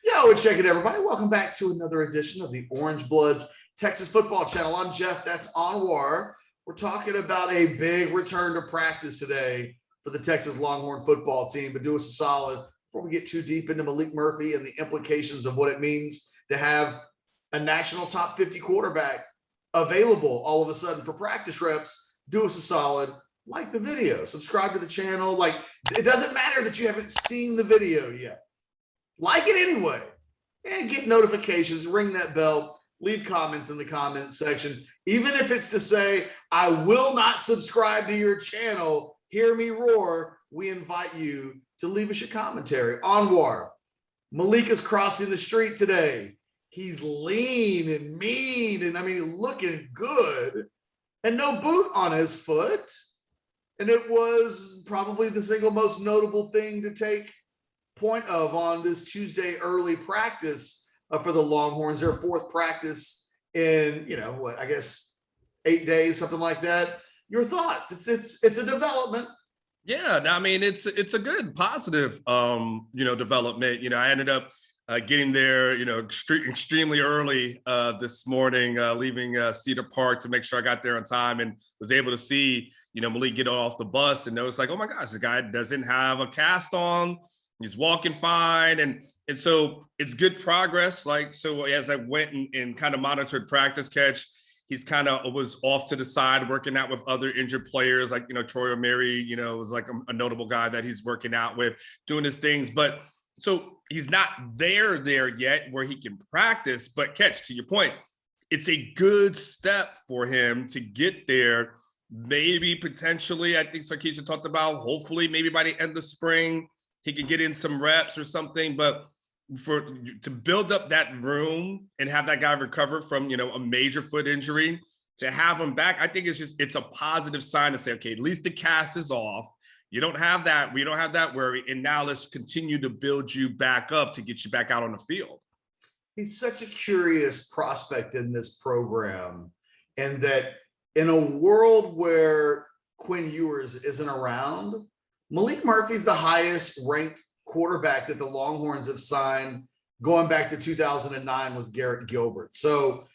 Yo, check it, everybody. Welcome back to another edition of the Orange Bloods Texas Football Channel. I'm Geoff. That's Anwar. We're talking about a big return to practice today for the Texas Longhorn football team. But do us a solid before we get too deep into Maalik Murphy and the implications of what it means to have a national top 50 quarterback available all of a sudden for practice reps. Do us a solid. Like the video, subscribe to the channel. Like, it doesn't matter that you haven't seen the video yet. Like it anyway, and get notifications, ring that bell, leave comments in the comments section. Even if it's to say, I will not subscribe to your channel, hear me roar, we invite you to leave us your commentary. Anwar, Maalik is crossing the street today. He's lean and mean and, looking good, and no boot on his foot. And it was probably the single most notable thing to take point of on this Tuesday early practice for the Longhorns, their fourth practice in, 8 days, something like that. Your thoughts? It's a development. Yeah, it's a good positive development. I ended up getting there extremely early this morning, leaving Cedar Park to make sure I got there on time, and was able to see Maalik get off the bus and notice, like, oh my gosh, this guy doesn't have a cast on. He's walking fine. And so it's good progress. Like, so as I went and kind of monitored practice, Ketch, he's kind of was off to the side working out with other injured players. Like, Troy O'Meary, was like a notable guy that he's working out with, doing his things. But so he's not there yet where he can practice. But Ketch, to your point, it's a good step for him to get there. Maybe potentially, I think Sarkisian talked about, hopefully maybe by the end of spring, he could get in some reps or something. But to build up that room and have that guy recover from, a major foot injury, to have him back, I think it's a positive sign to say, okay, at least the cast is off. You don't have that. We don't have that worry. And now let's continue to build you back up to get you back out on the field. He's such a curious prospect in this program. And that in a world where Quinn Ewers isn't around, Maalik Murphy's the highest ranked quarterback that the Longhorns have signed going back to 2009 with Garrett Gilbert. So,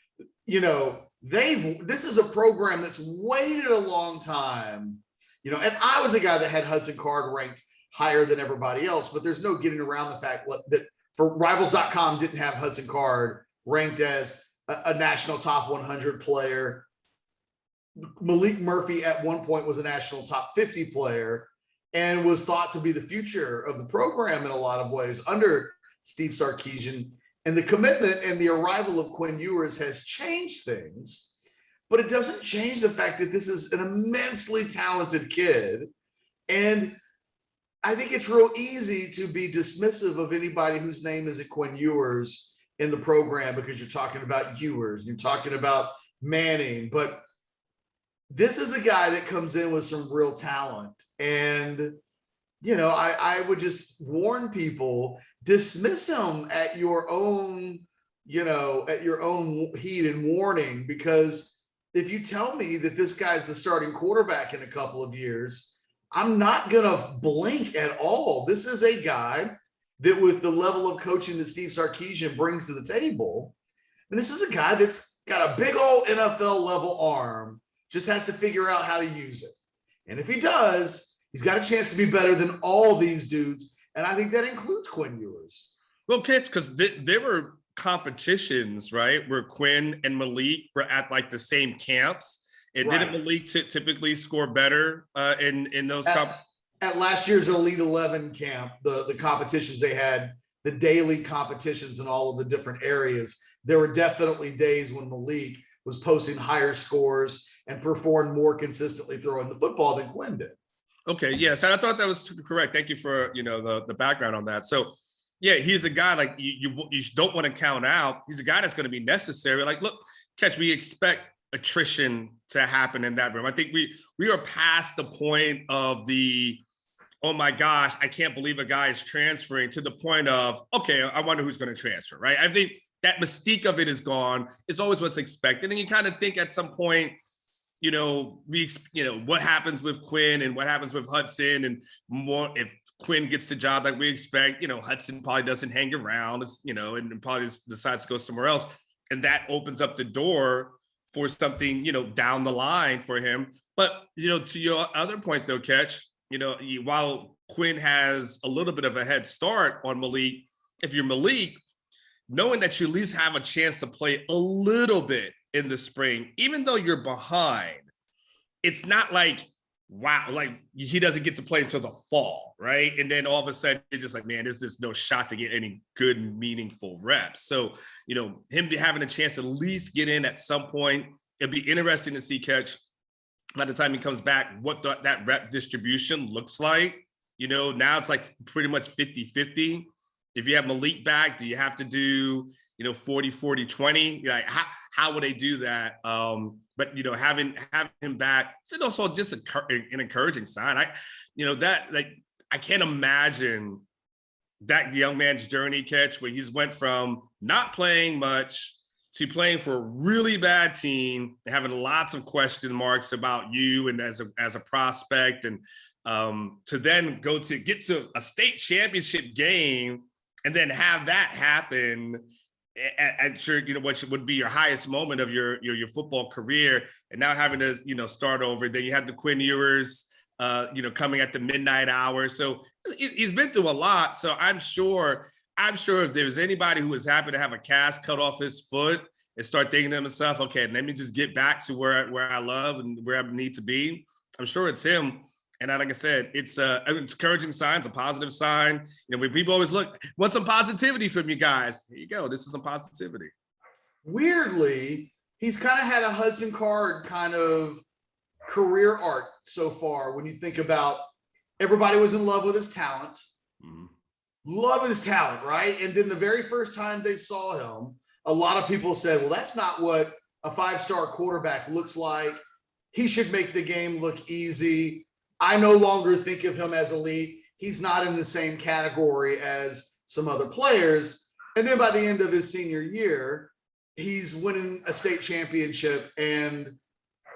this is a program that's waited a long time, and I was a guy that had Hudson Card ranked higher than everybody else, but there's no getting around the fact that for Rivals.com didn't have Hudson Card ranked as a national top 100 player. Maalik Murphy at one point was a national top 50 player and was thought to be the future of the program in a lot of ways under Steve Sarkisian. And the commitment and the arrival of Quinn Ewers has changed things, but it doesn't change the fact that this is an immensely talented kid. And I think it's real easy to be dismissive of anybody whose name is Quinn Ewers in the program because you're talking about Ewers, you're talking about Manning, but this is a guy that comes in with some real talent. And, I would just warn people, dismiss him at your own, heat and warning, because if you tell me that this guy's the starting quarterback in a couple of years, I'm not going to blink at all. This is a guy that, with the level of coaching that Steve Sarkisian brings to the table, and this is a guy that's got a big old NFL level arm, just has to figure out how to use it. And if he does, he's got a chance to be better than all these dudes. And I think that includes Quinn Ewers. Well, kids, because there were competitions, right, where Quinn and Maalik were at like the same camps. And right. Didn't Maalik typically score better in those at last year's Elite 11 camp, the competitions they had, the daily competitions in all of the different areas, there were definitely days when Maalik was posting higher scores and performed more consistently throwing the football than Quinn did. Okay, yes, and I thought that was correct. Thank you for the background on that. So, yeah, he's a guy like you don't want to count out. He's a guy that's going to be necessary. Like, look, Ketch, we expect attrition to happen in that room. I think we are past the point of the, oh my gosh, I can't believe a guy is transferring, to the point of, okay, I wonder who's going to transfer, right? I think that mystique of it is gone. It's always what's expected. And you kind of think at some point, what happens with Quinn and what happens with Hudson, and more if Quinn gets the job like we expect. Hudson probably doesn't hang around, and probably decides to go somewhere else. And that opens up the door for something, down the line for him. But, to your other point though, Ketch, while Quinn has a little bit of a head start on Maalik, if you're Maalik, knowing that you at least have a chance to play a little bit in the spring, even though you're behind, it's not like, wow, like he doesn't get to play until the fall, right? And then all of a sudden you're just like, man, there's just no shot to get any good, meaningful reps. So, him having a chance to at least get in at some point, it'd be interesting to see, Ketch, by the time he comes back, what that rep distribution looks like. Now it's like pretty much 50-50. If you have Maalik back, do you have to do, 40-40-20? Like how would they do that? But having him back, it's also just an encouraging sign. I can't imagine that young man's journey, Ketch, where he's went from not playing much to playing for a really bad team, having lots of question marks about you and as a prospect, and to then get to a state championship game and then have that happen at your, what would be your highest moment of your football career, and now having to, start over. Then you had the Quinn Ewers, coming at the midnight hour. So he's been through a lot. So I'm sure if there's anybody who was happy to have a cast cut off his foot and start thinking to himself, okay, let me just get back to where I love and where I need to be, I'm sure it's him. And like I said, it's an encouraging sign. It's a positive sign. When people always want some positivity from you guys. Here you go. This is some positivity. Weirdly, he's kind of had a Hudson Card kind of career arc so far. When you think about, everybody was in love with his talent. Mm-hmm. Love his talent, right? And then the very first time they saw him, a lot of people said, well, that's not what a 5-star quarterback looks like. He should make the game look easy. I no longer think of him as elite. He's not in the same category as some other players. And then by the end of his senior year, he's winning a state championship and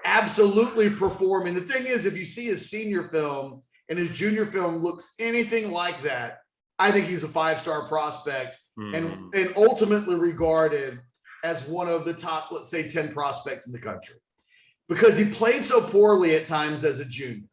absolutely performing. The thing is, if you see his senior film and his junior film looks anything like that, I think he's a 5-star prospect and ultimately regarded as one of the top, let's say, 10 prospects in the country, because he played so poorly at times as a junior.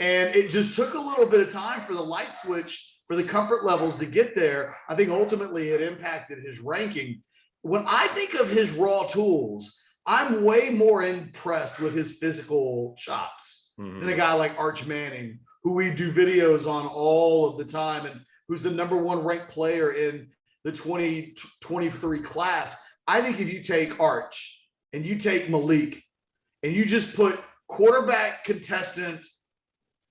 And it just took a little bit of time for the light switch, for the comfort levels to get there. I think ultimately it impacted his ranking. When I think of his raw tools, I'm way more impressed with his physical chops than a guy like Arch Manning, who we do videos on all of the time and who's the #1 ranked player in the 2023 class. I think if you take Arch and you take Maalik and you just put quarterback contestant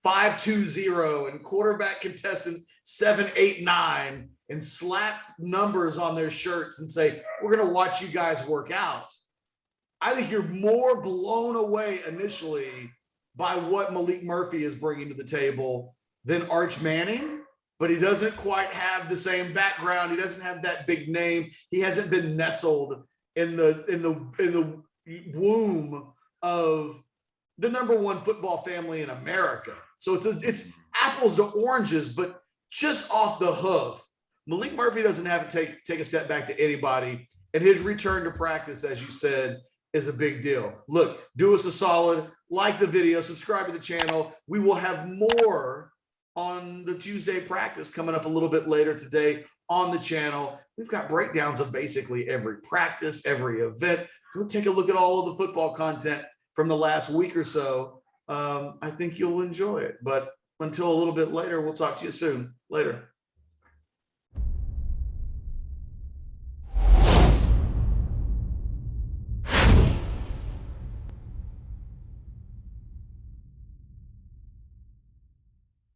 5-2-0 and quarterback contestant 7-8-9 and slap numbers on their shirts and say, we're going to watch you guys work out, I think you're more blown away initially by what Maalik Murphy is bringing to the table than Arch Manning, but he doesn't quite have the same background. He doesn't have that big name. He hasn't been nestled in the womb of the #1 football family in America. So it's apples to oranges, but just off the hoof. Maalik Murphy doesn't have to take a step back to anybody, and his return to practice, as you said, is a big deal. Look, do us a solid, like the video, subscribe to the channel. We will have more on the Tuesday practice coming up a little bit later today on the channel. We've got breakdowns of basically every practice, every event. Go take a look at all of the football content from the last week or so. I think you'll enjoy it. But until a little bit later, we'll talk to you soon. Later.